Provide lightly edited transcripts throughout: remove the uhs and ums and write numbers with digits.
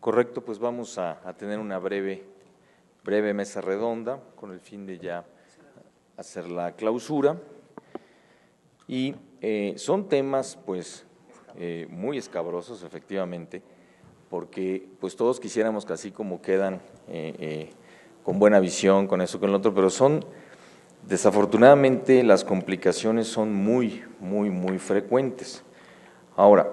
Correcto, pues vamos a tener una breve mesa redonda con el fin de ya hacer la clausura. Y son temas pues muy escabrosos, efectivamente, porque pues todos quisiéramos que así como quedan con buena visión, con eso, con lo otro, pero desafortunadamente las complicaciones son muy frecuentes. Ahora,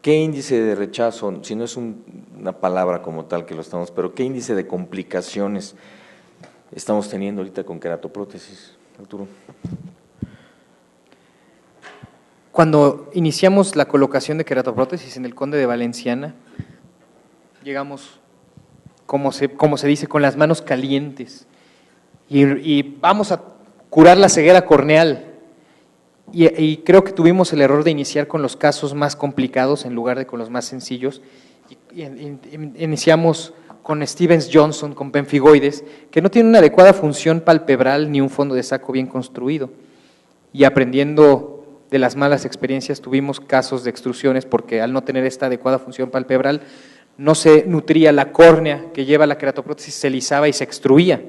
¿qué índice de rechazo, si no es una palabra como tal que lo estamos, pero qué índice de complicaciones estamos teniendo ahorita con queratoprótesis, Arturo? Cuando iniciamos la colocación de queratoprótesis en el Conde de Valenciana, llegamos, como se dice, con las manos calientes y vamos a curar la ceguera corneal. Y creo que tuvimos el error de iniciar con los casos más complicados en lugar de con los más sencillos. Iniciamos con Stevens-Johnson, con pemfigoides, que no tiene una adecuada función palpebral ni un fondo de saco bien construido. Y aprendiendo de las malas experiencias tuvimos casos de extrusiones porque al no tener esta adecuada función palpebral no se nutría la córnea que lleva la queratoprótesis, se lisaba y se extruía.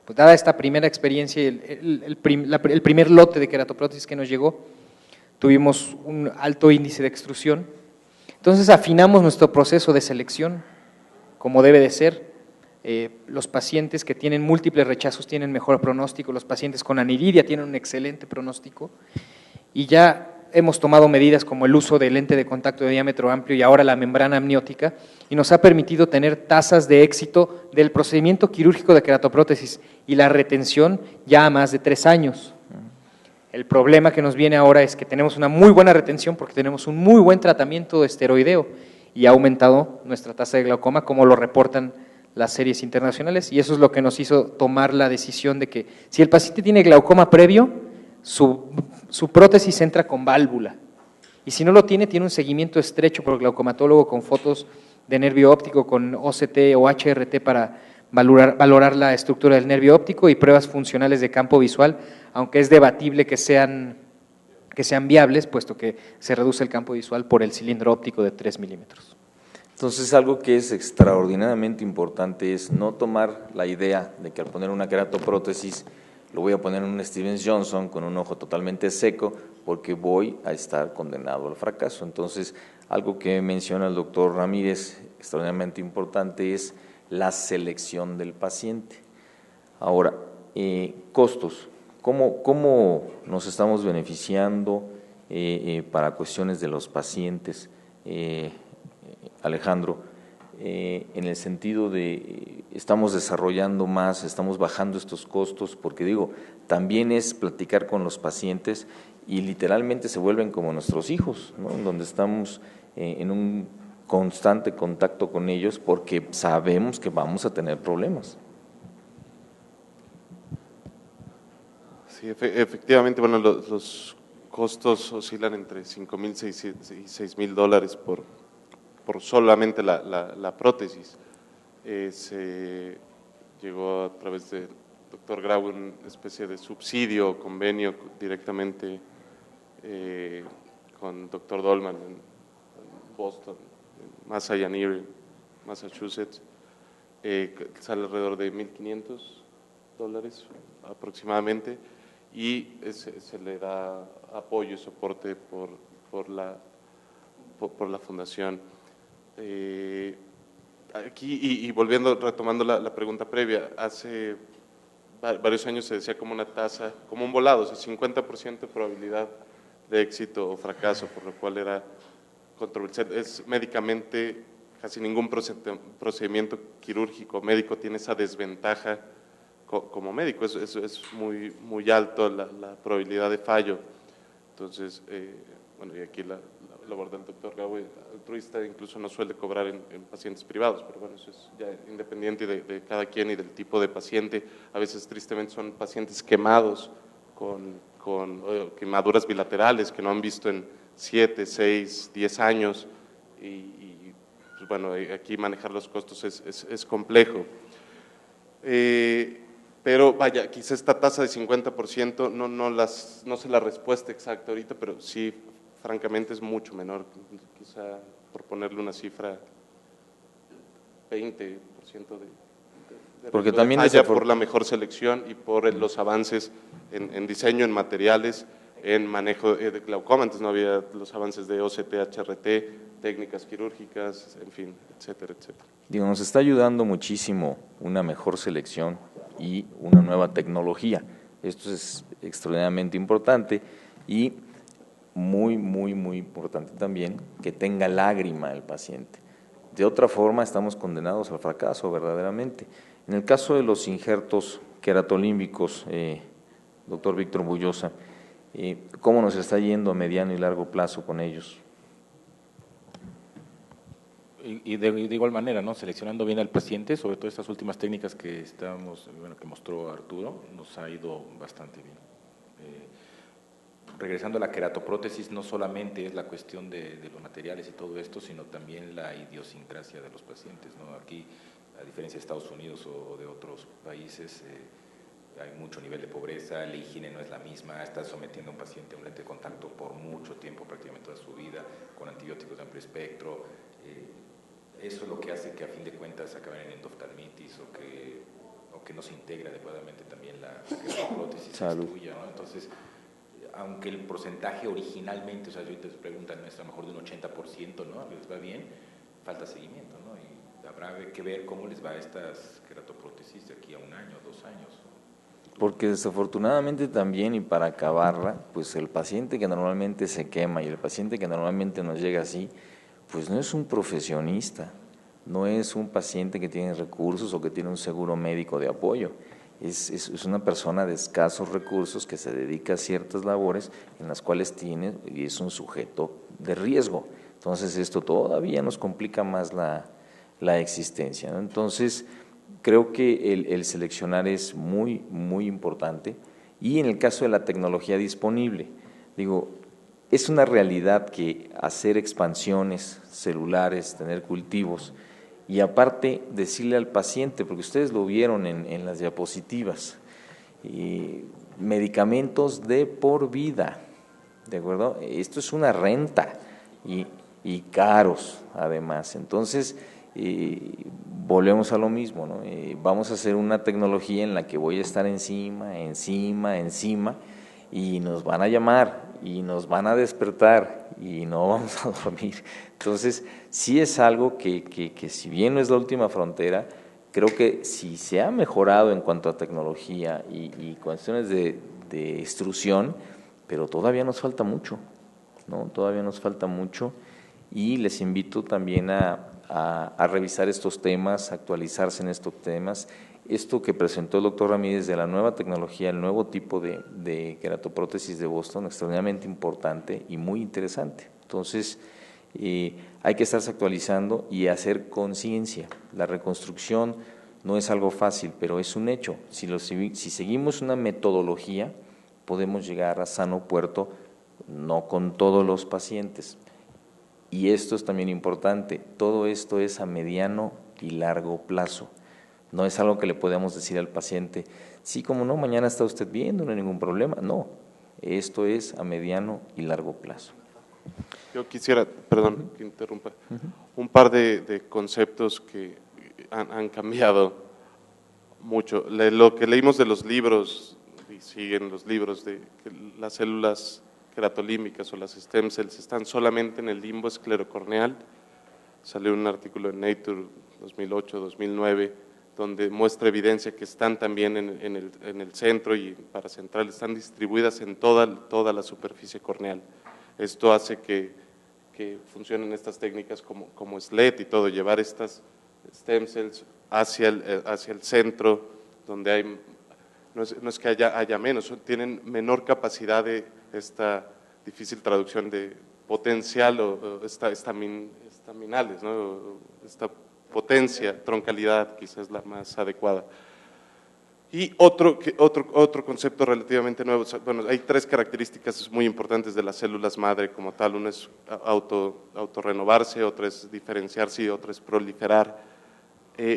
Pues dada esta primera experiencia, el primer lote de queratoprótesis que nos llegó, tuvimos un alto índice de extrusión. Entonces afinamos nuestro proceso de selección, como debe de ser. Los pacientes que tienen múltiples rechazos tienen mejor pronóstico, los pacientes con aniridia tienen un excelente pronóstico, y ya hemos tomado medidas como el uso de lente de contacto de diámetro amplio y ahora la membrana amniótica, y nos ha permitido tener tasas de éxito del procedimiento quirúrgico de queratoprótesis y la retención ya a más de 3 años. El problema que nos viene ahora es que tenemos una muy buena retención porque tenemos un muy buen tratamiento esteroideo y ha aumentado nuestra tasa de glaucoma, como lo reportan las series internacionales, y eso es lo que nos hizo tomar la decisión de que si el paciente tiene glaucoma previo, su prótesis entra con válvula, y si no lo tiene, tiene un seguimiento estrecho por el glaucomatólogo con fotos de nervio óptico, con OCT o HRT para valorar la estructura del nervio óptico y pruebas funcionales de campo visual, aunque es debatible que sean viables, puesto que se reduce el campo visual por el cilindro óptico de 3 milímetros. Entonces, algo que es extraordinariamente importante es no tomar la idea de que al poner una queratoprótesis lo voy a poner en un Stevens-Johnson con un ojo totalmente seco porque voy a estar condenado al fracaso. Entonces, algo que menciona el doctor Ramírez, extraordinariamente importante, es la selección del paciente. Ahora, costos. ¿Cómo nos estamos beneficiando para cuestiones de los pacientes, Alejandro, en el sentido de estamos desarrollando más, estamos bajando estos costos? Porque digo, también es platicar con los pacientes y literalmente se vuelven como nuestros hijos, ¿no? Donde estamos en un constante contacto con ellos porque sabemos que vamos a tener problemas. Sí, efectivamente, bueno, los costos oscilan entre $5,000 y $6,000 por solamente la prótesis. Se llegó a través del doctor Grau una especie de subsidio o convenio directamente con doctor Dolman en Boston, en Massachusetts, en Massachusetts, sale alrededor de $1,500 aproximadamente, y se le da apoyo y soporte por la fundación. Aquí, y retomando la pregunta previa, hace varios años se decía como una tasa, como un volado, o sea, 50% de probabilidad de éxito o fracaso, por lo cual era controversial. Es médicamente, casi ningún procedimiento quirúrgico médico tiene esa desventaja como médico, es muy alto la probabilidad de fallo. Entonces, bueno, y aquí la labor del doctor Gaue, altruista, incluso no suele cobrar en pacientes privados, pero bueno, eso es ya independiente de cada quien y del tipo de paciente. A veces, tristemente, son pacientes quemados con quemaduras bilaterales que no han visto en 7, 6, 10 años, y pues bueno, aquí manejar los costos es complejo. Pero vaya, quizá esta tasa de 50% no sé la respuesta exacta ahorita, pero sí francamente es mucho menor, quizá por ponerle una cifra, 20% de Porque riesgo también de falla por la mejor selección y por los avances en diseño, en materiales, en manejo de glaucoma. Antes no había los avances de OCT, HRT, técnicas quirúrgicas, en fin, etcétera, etcétera. Digo, nos está ayudando muchísimo una mejor selección y una nueva tecnología. Esto es extraordinariamente importante y muy, muy, muy importante también que tenga lágrima el paciente. De otra forma, estamos condenados al fracaso, verdaderamente. En el caso de los injertos queratolímbicos, doctor Víctor Bullosa, ¿cómo nos está yendo a mediano y largo plazo con ellos? Y de igual manera, ¿no? Seleccionando bien al paciente, sobre todo estas últimas técnicas que que mostró Arturo, nos ha ido bastante bien. Regresando a la queratoprótesis, no solamente es la cuestión de los materiales y todo esto, sino también la idiosincrasia de los pacientes, ¿no? Aquí, a diferencia de Estados Unidos o de otros países, hay mucho nivel de pobreza, la higiene no es la misma, está sometiendo a un paciente a un lente de contacto por mucho tiempo, prácticamente toda su vida, con antibióticos de amplio espectro. Eso es lo que hace que a fin de cuentas acaben en endoftalmitis o que no se integra adecuadamente también la queratoprótesis tuya, ¿no? Entonces, aunque el porcentaje originalmente, o sea, yo te preguntan, no es a lo mejor de un 80%, ¿no? Les va bien, falta seguimiento, ¿no? Y habrá que ver cómo les va a estas queratoprótesis de aquí a 1 año, 2 años. Porque desafortunadamente también, y para acabarla, pues el paciente que normalmente se quema y el paciente que normalmente nos llega así, pues no es un profesionista, no es un paciente que tiene recursos o que tiene un seguro médico de apoyo. Es una persona de escasos recursos que se dedica a ciertas labores en las cuales tiene y es un sujeto de riesgo. Entonces esto todavía nos complica más la existencia, ¿no? Entonces creo que el seleccionar es muy, muy importante y en el caso de la tecnología disponible, digo, es una realidad que hacer expansiones celulares, tener cultivos, y aparte decirle al paciente, porque ustedes lo vieron en las diapositivas, medicamentos de por vida, ¿de acuerdo? Esto es una renta y caros además. Entonces, volvemos a lo mismo, ¿no? Vamos a hacer una tecnología en la que voy a estar encima, y nos van a llamar y nos van a despertar y no vamos a dormir. Entonces, sí es algo que si bien no es la última frontera, creo que si se ha mejorado en cuanto a tecnología y cuestiones de instrucción, pero todavía nos falta mucho, ¿no? Todavía nos falta mucho y les invito también a revisar estos temas, a actualizarse en estos temas. Esto que presentó el doctor Ramírez de la nueva tecnología, el nuevo tipo de queratoprótesis de Boston, extraordinariamente importante y muy interesante. Entonces, hay que estarse actualizando y hacer conciencia. La reconstrucción no es algo fácil, pero es un hecho. Si seguimos una metodología, podemos llegar a sano puerto, no con todos los pacientes. Y esto es también importante, todo esto es a mediano y largo plazo. No es algo que le podamos decir al paciente, sí, como no, mañana está usted bien, no hay ningún problema. No, esto es a mediano y largo plazo. Yo quisiera, perdón que interrumpa, un par de conceptos que han cambiado mucho. Lo que leímos de los libros, y siguen los libros, de que las células queratolímbicas o las stem cells están solamente en el limbo esclerocorneal. Salió un artículo en Nature 2008-2009 donde muestra evidencia que están también en el centro y paracentral, están distribuidas en toda la superficie corneal. Esto hace que funcionen estas técnicas como SLED y todo, llevar estas stem cells hacia el centro, donde hay, no es que haya menos, tienen menor capacidad de esta difícil traducción de potencial o estaminales, ¿no? Esta potencia, troncalidad quizás es la más adecuada. Y otro concepto relativamente nuevo, bueno, hay 3 características muy importantes de las células madre como tal, una es autorrenovarse, otra es diferenciarse y otra es proliferar.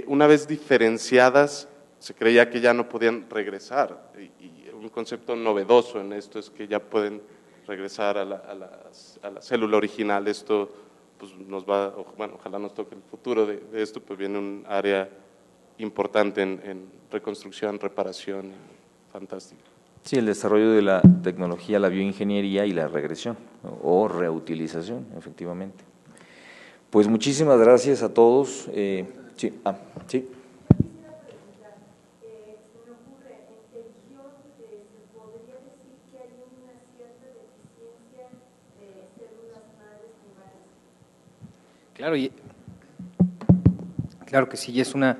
Una vez diferenciadas, se creía que ya no podían regresar, y un concepto novedoso en esto es que ya pueden regresar a la célula original. Esto pues, nos va, bueno, ojalá nos toque el futuro de esto, pues viene un área importante en reconstrucción, reparación, fantástica. Sí, el desarrollo de la tecnología, la bioingeniería y la regresión o reutilización, efectivamente. Pues muchísimas gracias a todos. Sí. Claro que sí, es una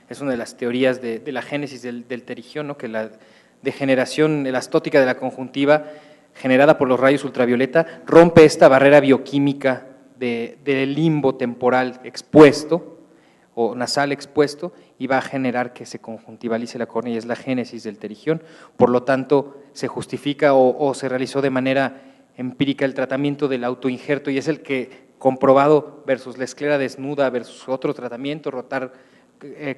de las teorías de la génesis del terigión, ¿no? Que la degeneración elastótica de la conjuntiva generada por los rayos ultravioleta rompe esta barrera bioquímica del limbo temporal expuesto o nasal expuesto y va a generar que se conjuntivalice la córnea y es la génesis del terigión. Por lo tanto, se justifica o se realizó de manera empírica el tratamiento del autoinjerto y es el que comprobado versus la esclera desnuda versus otro tratamiento, rotar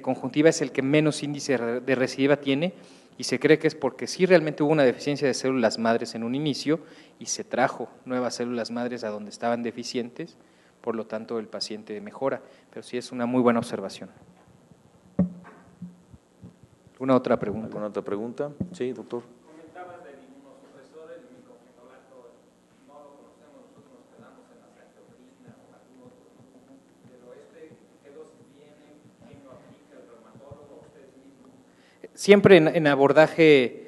conjuntiva, es el que menos índice de recidiva tiene y se cree que es porque sí realmente hubo una deficiencia de células madres en un inicio y se trajo nuevas células madres a donde estaban deficientes, por lo tanto el paciente mejora, pero sí es una muy buena observación. ¿Alguna otra pregunta? ¿Alguna otra pregunta? Sí, doctor. Comentabas del inmunosupresor, el micofenolato, no lo conocemos, nosotros nos quedamos en la ceftriaxona o algún otro, pero ¿qué dosis viene? ¿Quién lo aplica? ¿El reumatólogo? ¿Ustedes mismos? Siempre en abordaje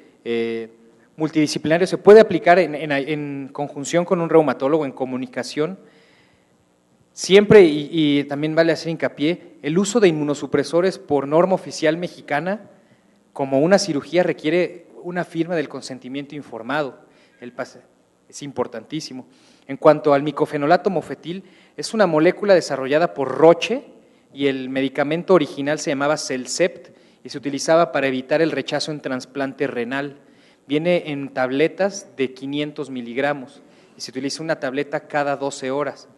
multidisciplinario se puede aplicar en conjunción con un reumatólogo, en comunicación. Siempre, y también vale hacer hincapié, el uso de inmunosupresores por norma oficial mexicana como una cirugía requiere una firma del consentimiento informado. Es importantísimo. En cuanto al micofenolato mofetil, es una molécula desarrollada por Roche y el medicamento original se llamaba Celcept y se utilizaba para evitar el rechazo en trasplante renal. Viene en tabletas de 500 miligramos y se utiliza una tableta cada 12 horas.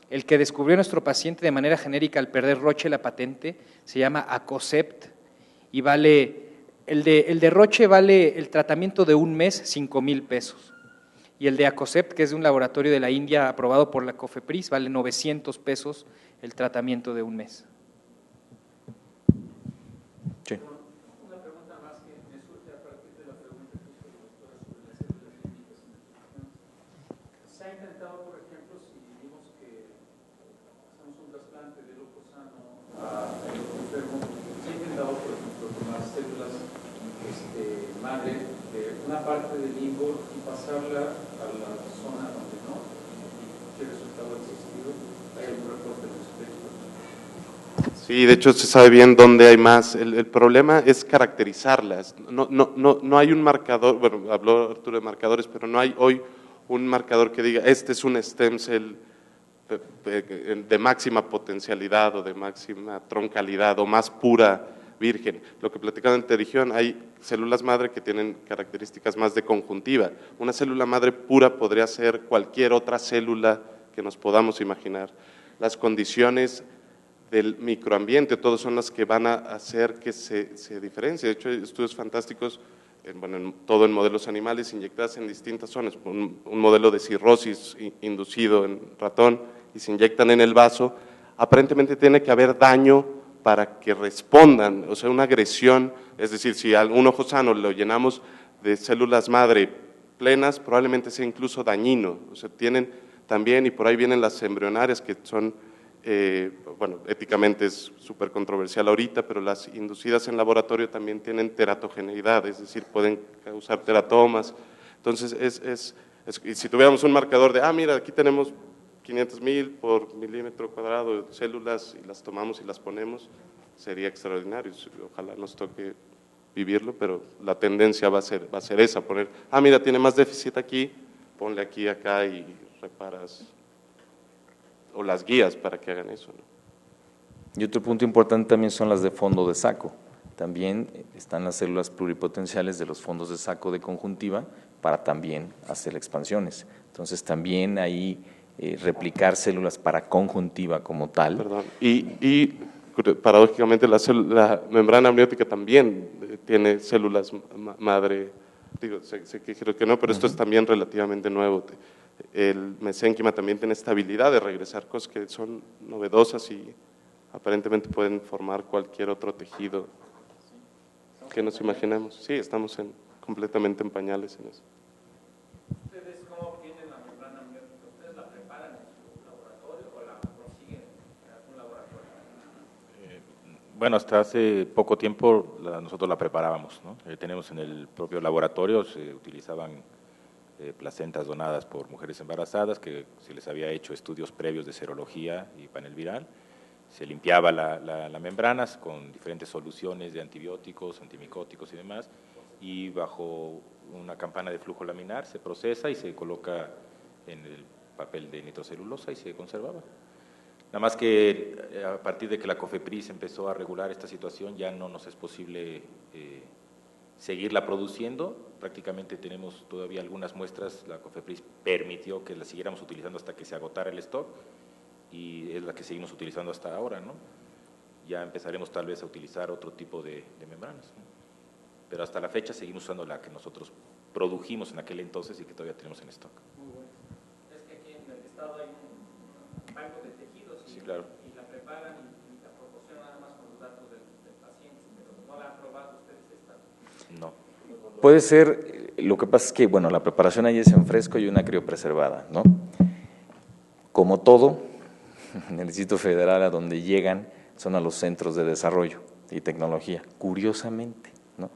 El que descubrió nuestro paciente de manera genérica al perder Roche la patente se llama Acocept y vale, el de Roche vale el tratamiento de un mes 5,000 pesos y el de Acocept, que es de un laboratorio de la India aprobado por la COFEPRIS, vale 900 pesos el tratamiento de un mes. Sí. Una pregunta más que me surge a partir de la pregunta que hizo la doctora sobre las células límbidas. Se ha intentado, por ejemplo, si vimos que hacemos un trasplante de loco sano a el enfermo, se ha intentado, por ejemplo, tomar células madre de una parte del limbo y pasarla a la zona donde no, y qué resultado ha existido. ¿Hay algún reporte al respecto? Sí, de hecho se sabe bien dónde hay más. El problema es caracterizarlas. No hay un marcador, bueno, habló Arturo de marcadores, pero no hay hoy un marcador que diga, este es un stem cell de máxima potencialidad o de máxima troncalidad o más pura virgen. Lo que platicaban en terigión, hay células madre que tienen características más de conjuntiva. Una célula madre pura podría ser cualquier otra célula que nos podamos imaginar. Las condiciones del microambiente, todos son las que van a hacer que se diferencie. De hecho, hay estudios fantásticos, todo en modelos animales inyectadas en distintas zonas. Un modelo de cirrosis inducido en ratón y se inyectan en el vaso. Aparentemente tiene que haber daño para que respondan, o sea, una agresión. Es decir, si a un ojo sano lo llenamos de células madre plenas, probablemente sea incluso dañino. O sea, tienen también, y por ahí vienen las embrionarias que son, bueno, éticamente es súper controversial ahorita, pero las inducidas en laboratorio también tienen teratogeneidad, es decir, pueden causar teratomas. Entonces, y si tuviéramos un marcador de, mira, aquí tenemos 500,000 por milímetro cuadrado de células y las tomamos y las ponemos, sería extraordinario. Ojalá nos toque vivirlo, pero la tendencia va a ser esa, poner, mira, tiene más déficit aquí, ponle aquí, acá y reparas, o las guías para que hagan eso, ¿no? Y otro punto importante también son las de fondo de saco. También están las células pluripotenciales de los fondos de saco de conjuntiva para también hacer expansiones. Entonces también ahí replicar células para conjuntiva como tal. Perdón. Y paradójicamente la membrana amniótica también tiene células madre digo, sé que creo que no, pero esto es también relativamente nuevo. El mesénquima también tiene esta habilidad de regresar cosas que son novedosas y aparentemente pueden formar cualquier otro tejido que nos imaginemos. Sí, estamos completamente en pañales en eso. ¿Ustedes cómo obtienen la membrana amniótica? ¿Ustedes la preparan en su laboratorio o la consiguen en algún laboratorio? Bueno, hasta hace poco tiempo nosotros la preparábamos, ¿no? Tenemos en el propio laboratorio, se utilizaban placentas donadas por mujeres embarazadas que se les había hecho estudios previos de serología y panel viral. Se limpiaba la membrana con diferentes soluciones de antibióticos, antimicóticos y demás, y bajo una campana de flujo laminar se procesa y se coloca en el papel de nitrocelulosa y se conservaba. Nada más que a partir de que la COFEPRIS empezó a regular esta situación ya no nos es posible seguirla produciendo. Prácticamente tenemos todavía algunas muestras, la COFEPRIS permitió que las siguiéramos utilizando hasta que se agotara el stock y es la que seguimos utilizando hasta ahora, ¿no? Ya empezaremos tal vez a utilizar otro tipo de membranas, ¿no? Pero hasta la fecha seguimos usando la que nosotros produjimos en aquel entonces y que todavía tenemos en stock. Muy bueno. Es que aquí en el estado hay un banco de tejidos y, Sí, claro. y la preparan y la proporcionan nada más con los datos del paciente, pero no la han probado ustedes esta. No. Puede ser, lo que pasa es que, bueno, la preparación ahí es en fresco y una criopreservada, ¿no? Como todo, en el Distrito Federal a donde llegan son a los centros de desarrollo y tecnología, curiosamente, ¿no?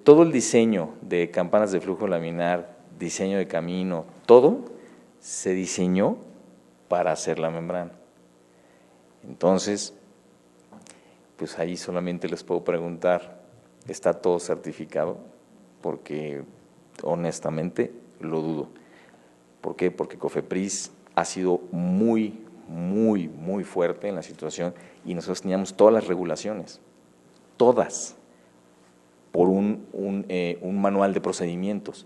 Todo el diseño de campanas de flujo laminar, diseño de camino, todo se diseñó para hacer la membrana. Entonces, pues ahí solamente les puedo preguntar, ¿está todo certificado? Porque honestamente lo dudo. ¿Por qué? Porque COFEPRIS ha sido muy fuerte en la situación y nosotros teníamos todas las regulaciones, todas, por un manual de procedimientos.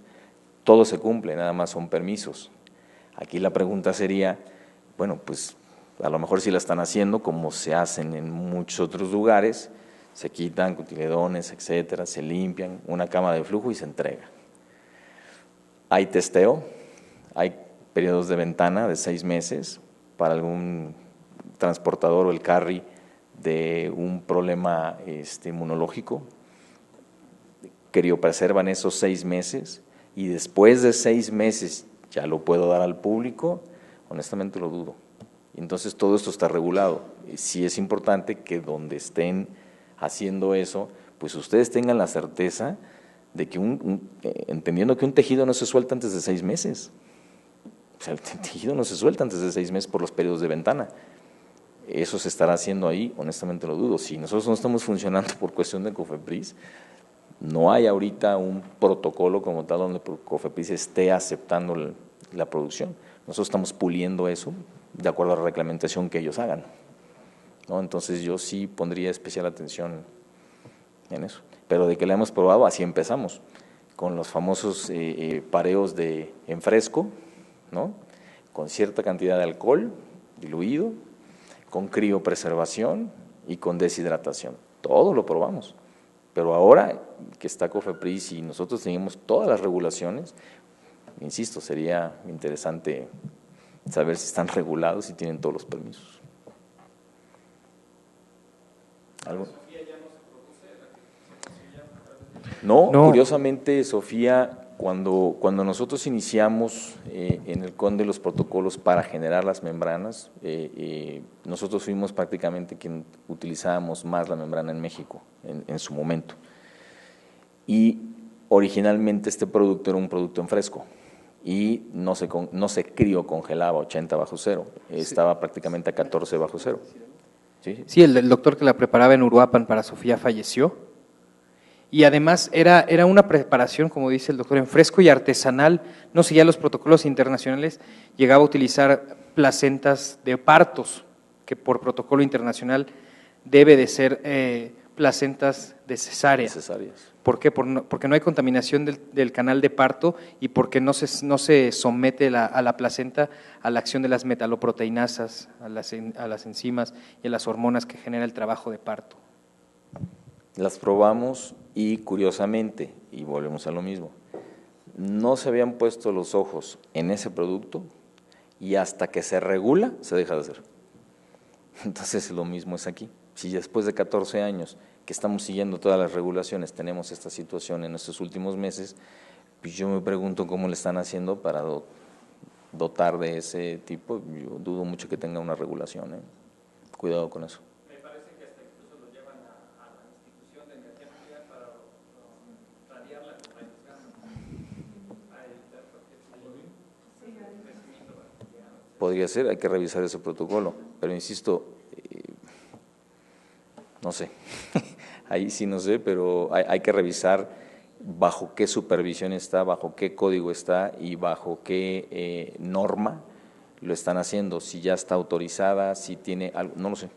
Todo se cumple, nada más son permisos. Aquí la pregunta sería, bueno, pues a lo mejor sí la están haciendo como se hacen en muchos otros lugares, se quitan cotiledones, etcétera, se limpian, una cama de flujo y se entrega. Hay testeo, hay periodos de ventana de 6 meses para algún transportador o el carry de un problema inmunológico, criopreservan esos 6 meses y después de 6 meses ya lo puedo dar al público, honestamente lo dudo. Entonces todo esto está regulado. Sí es importante que donde estén haciendo eso, pues ustedes tengan la certeza de que entendiendo que un tejido no se suelta antes de 6 meses. O sea, el tejido no se suelta antes de 6 meses por los periodos de ventana. Eso se estará haciendo ahí, honestamente lo dudo. Si nosotros no estamos funcionando por cuestión de COFEPRIS, no hay ahorita un protocolo como tal donde COFEPRIS esté aceptando la producción. Nosotros estamos puliendo eso de acuerdo a la reglamentación que ellos hagan, ¿no? Entonces yo sí pondría especial atención en eso. Pero de que la hemos probado, así empezamos, con los famosos pareos en fresco, ¿no? Con cierta cantidad de alcohol diluido, con criopreservación y con deshidratación. Todo lo probamos. Pero ahora que está COFEPRIS y nosotros tenemos todas las regulaciones, insisto, sería interesante saber si están regulados y tienen todos los permisos. ¿Algo? No, curiosamente, Sofía, cuando nosotros iniciamos en el CONDE los protocolos para generar las membranas, nosotros fuimos prácticamente quien utilizábamos más la membrana en México en su momento. Y originalmente este producto era un producto en fresco y no se criocongelaba a 80 bajo cero, estaba prácticamente a 14 bajo cero. Sí, el doctor que la preparaba en Uruapan para Sofía falleció. Y además era una preparación, como dice el doctor, en fresco y artesanal, no seguía los protocolos internacionales, llegaba a utilizar placentas de partos, que por protocolo internacional debe de ser placentas de cesárea. ¿Por qué? Porque no hay contaminación del canal de parto y porque no se somete a la placenta a la acción de las metaloproteinasas, a las enzimas y a las hormonas que genera el trabajo de parto. Las probamos Y curiosamente, y volvemos a lo mismo, no se habían puesto los ojos en ese producto y hasta que se regula se deja de hacer. Entonces lo mismo es aquí. Si después de 14 años que estamos siguiendo todas las regulaciones tenemos esta situación en estos últimos meses, pues yo me pregunto cómo le están haciendo para dotar de ese tipo. Yo dudo mucho que tenga una regulación, ¿eh? Cuidado con eso. Me parece que hasta incluso lo llevan a la institución de energía nuclear para radiarla con rayos gamma, para evitar cualquier tipo de crecimiento bacteriano. Podría ser, hay que revisar ese protocolo, pero insisto, no sé, ahí sí no sé, pero hay que revisar bajo qué supervisión está, bajo qué código está y bajo qué norma lo están haciendo, si ya está autorizada, si tiene algo, no lo sé,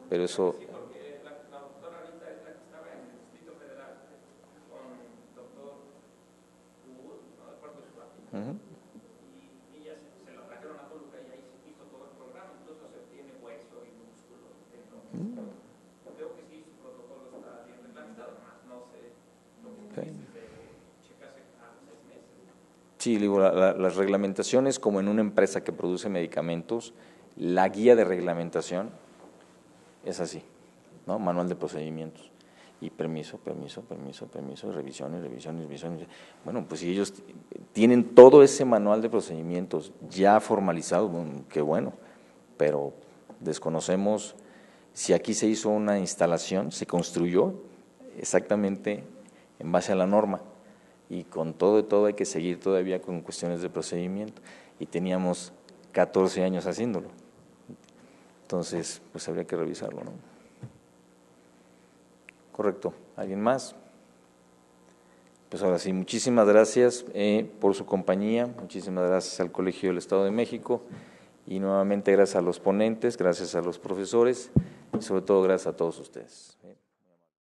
pero eso… Sí, porque la doctora Rita es la que estaba en el Distrito Federal con el doctor Wood, no recuerdo su apellido, y ella se lo trajeron a Toluca y ahí se hizo todo el programa, incluso se obtiene hueso y músculo. Creo que sí, su protocolo está bien reglamentado, más no sé lo que dices de checarse a los 6 meses. Sí, digo, las reglamentaciones, como en una empresa que produce medicamentos, la guía de reglamentación es así, ¿no? Manual de procedimientos. Y permiso, revisiones. Bueno, pues si ellos tienen todo ese manual de procedimientos ya formalizado, bueno, qué bueno, pero desconocemos si aquí se hizo una instalación, se construyó exactamente en base a la norma. Y con todo hay que seguir todavía con cuestiones de procedimiento. Y teníamos 14 años haciéndolo. Entonces, pues habría que revisarlo, ¿no? Correcto. ¿Alguien más? Pues ahora sí, muchísimas gracias por su compañía, muchísimas gracias al Colegio del Estado de México y nuevamente gracias a los ponentes, gracias a los profesores y sobre todo gracias a todos ustedes.